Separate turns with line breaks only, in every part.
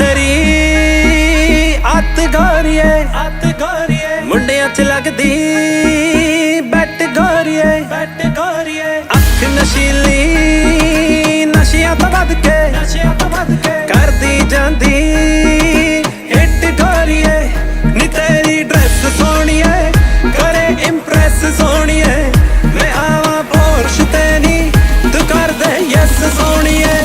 तेरी अत गोरिए मुंडियां च लगदी बैट गोरिए अख नशीली नशियां तो वध के करदी जांदी हिट गोरिए नी तेरी ड्रेस सोहणीए करे इंप्रेस सोहणीए मैं आवा पोर्श ते नी तू कर दे यस सोहणीए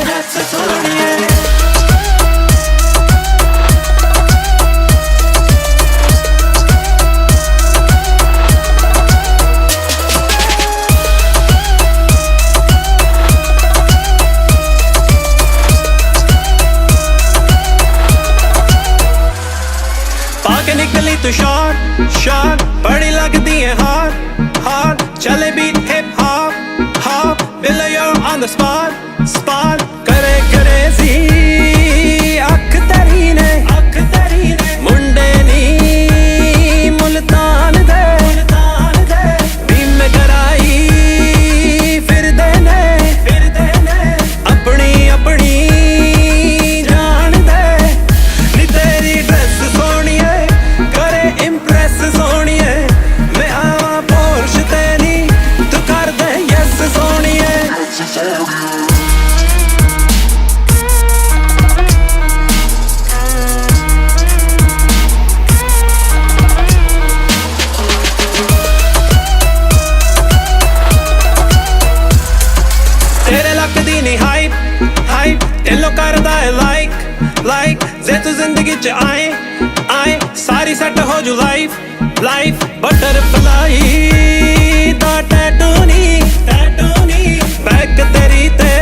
पाके निकली तू शॉट बड़ी लगदी है हार चले beat hip hop below you're on the spot करे crazy अख तेरी ने मुंडे नी मुल्तान दे बीम कराई फिर देने अपनी जान दे नी तेरी ड्रेस सोहणीए करे इंप्रेस सोहणीए मैं आवा पोर्श ते नी तू कर दे यस सोहणीए तेरे लक दी नी हाइप दिलों करदा है लाइक जे तू जिंदगी च आए सारी सेट हो जू लाइफ बटरफ्लाई दा टैटू नी बैक तेरी ते